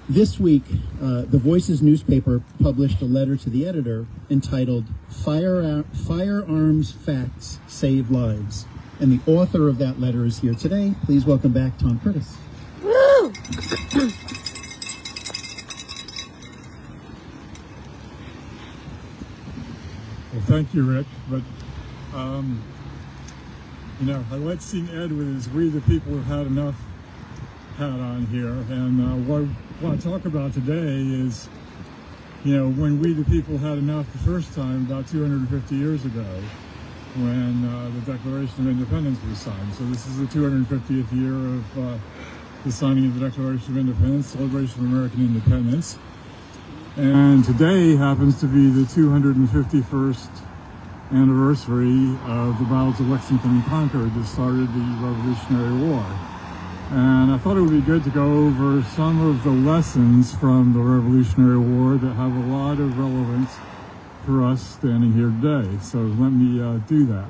This week, the Voices newspaper published a letter to the editor entitled Firearms Facts Save Lives. And the author of that letter is here today. Please welcome back Tom Curtis. Woo! Well, thank you, Rick. But, I like seeing Ed with his "We the People have had enough" hat on here. And what I want to talk about today is, when we the people had enough the first time, about 250 years ago, when the Declaration of Independence was signed. So this is the 250th year of the signing of the Declaration of Independence, celebration of American independence. And today happens to be the 251st anniversary of the battles of Lexington and Concord that started the Revolutionary War. And I thought it would be good to go over some of the lessons from the Revolutionary War that have a lot of relevance for us standing here today. So let me do that.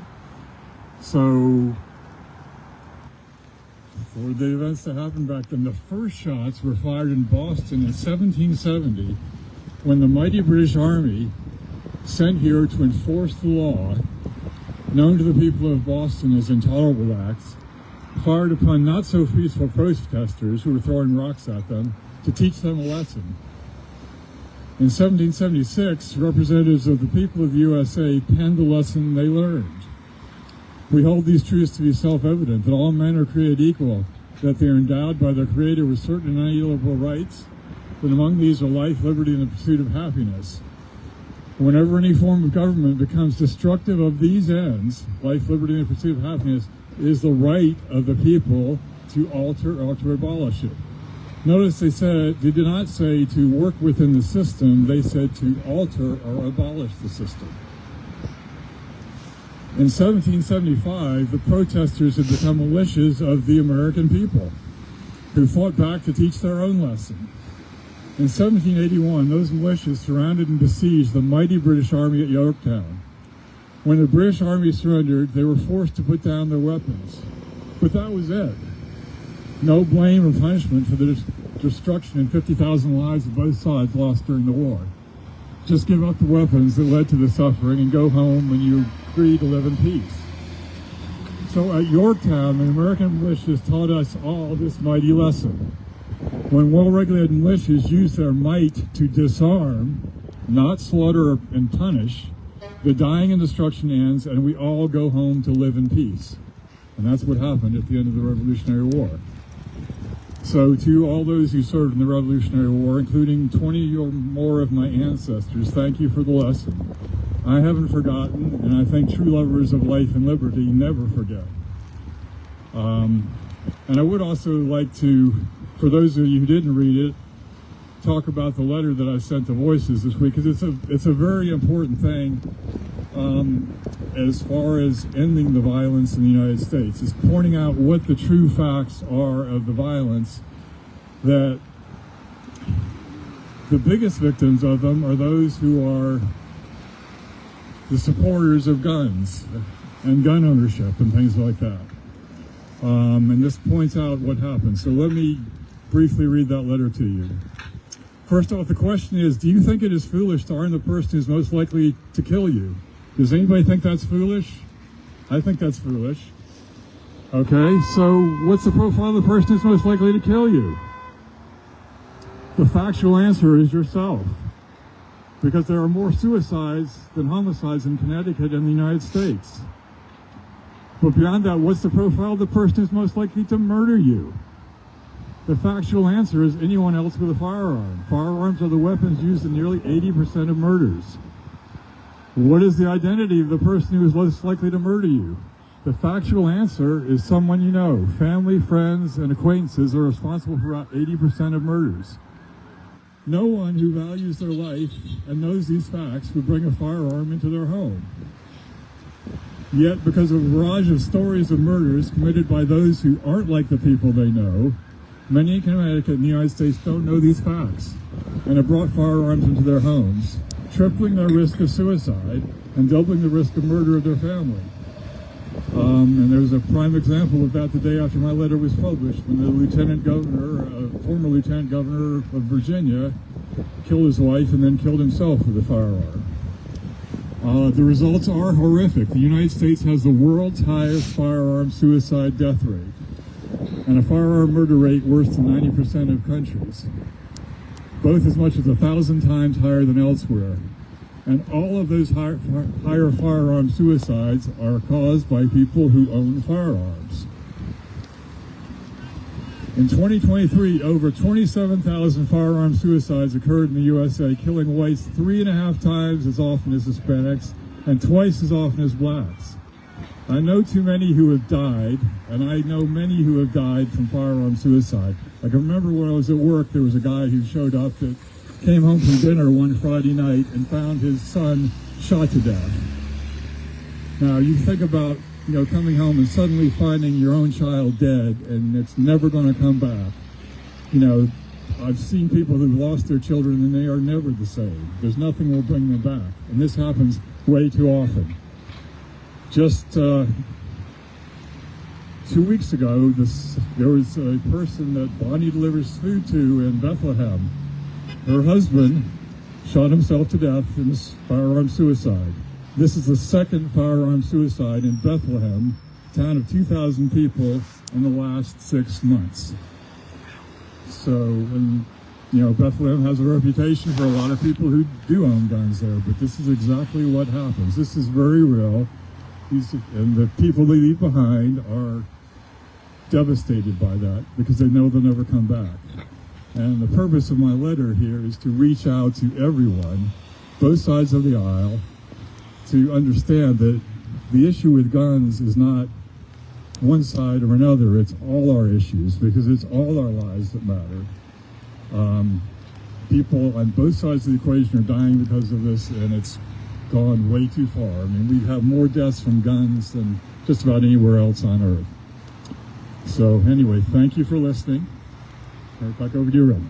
So for the events that happened back then, the first shots were fired in Boston in 1770 when the mighty British Army, sent here to enforce the law, known to the people of Boston as intolerable acts, fired upon not so peaceful protesters who were throwing rocks at them to teach them a lesson. In 1776, representatives of the people of the USA penned the lesson they learned. We hold these truths to be self-evident, that all men are created equal, that they are endowed by their Creator with certain inalienable rights, that among these are life, liberty, and the pursuit of happiness. Whenever any form of government becomes destructive of these ends, life, liberty, and the pursuit of happiness, it is the right of the people to alter or to abolish it. Notice they did not say to work within the system, they said to alter or abolish the system. In 1775, the protesters had become militias of the American people, who fought back to teach their own lesson. In 1781, those militias surrounded and besieged the mighty British Army at Yorktown. When the British Army surrendered, they were forced to put down their weapons. But that was it. No blame or punishment for the destruction and 50,000 lives of both sides lost during the war. Just give up the weapons that led to the suffering and go home when you agree to live in peace. So at Yorktown, the American militias taught us all this mighty lesson. When well-regulated militias use their might to disarm, not slaughter and punish, the dying and destruction ends, and we all go home to live in peace. And that's what happened at the end of the Revolutionary War. So to all those who served in the Revolutionary War, including 20 or more of my ancestors, thank you for the lesson. I haven't forgotten, and I think true lovers of life and liberty never forget. And I would also like to, for those of you who didn't read it, talk about the letter that I sent to Voices this week, because it's a very important thing as far as ending the violence in the United States. It's pointing out what the true facts are of the violence, that the biggest victims of them are those who are the supporters of guns and gun ownership and things like that. And this points out what happened. So let me briefly read that letter to you. First off, the question is, do you think it is foolish to arm the person who's most likely to kill you? Does anybody think that's foolish? I think that's foolish. Okay, so what's the profile of the person who's most likely to kill you? The factual answer is yourself. Because there are more suicides than homicides in Connecticut and the United States. But beyond that, what's the profile of the person who's most likely to murder you? The factual answer is anyone else with a firearm. Firearms are the weapons used in nearly 80% of murders. What is the identity of the person who is most likely to murder you? The factual answer is someone you know. Family, friends, and acquaintances are responsible for about 80% of murders. No one who values their life and knows these facts would bring a firearm into their home. Yet, because of a barrage of stories of murders committed by those who aren't like the people they know, many in Connecticut and the United States don't know these facts and have brought firearms into their homes, tripling their risk of suicide and doubling the risk of murder of their family. And there was a prime example of that the day after my letter was published, when the lieutenant governor, former lieutenant governor of Virginia, killed his wife and then killed himself with a firearm. The results are horrific. The United States has the world's highest firearm suicide death rate, and a firearm murder rate worse than 90% of countries, both as much as 1,000 times higher than elsewhere. And all of those higher firearm suicides are caused by people who own firearms. In 2023, over 27,000 firearm suicides occurred in the USA, killing whites 3.5 times as often as Hispanics and twice as often as blacks. I know too many who have died, and I know many who have died from firearm suicide. I can remember when I was at work, there was a guy who showed up that came home from dinner one Friday night and found his son shot to death. Now, you think about, coming home and suddenly finding your own child dead and it's never going to come back. I've seen people who've lost their children and they are never the same. There's nothing will bring them back. And this happens way too often. Just 2 weeks ago, there was a person that Bonnie delivers food to in Bethlehem. Her husband shot himself to death in this firearm suicide. This is the second firearm suicide in Bethlehem, a town of 2,000 people, in the last 6 months. So, Bethlehem has a reputation for a lot of people who do own guns there, but this is exactly what happens. This is very real. And the people they leave behind are devastated by that because they know they'll never come back. And the purpose of my letter here is to reach out to everyone, both sides of the aisle, to understand that the issue with guns is not one side or another. It's all our issues because it's all our lives that matter. People on both sides of the equation are dying because of this, and it's gone way too far. I mean, we have more deaths from guns than just about anywhere else on earth. So anyway, thank you for listening. Right back over to you, Roman.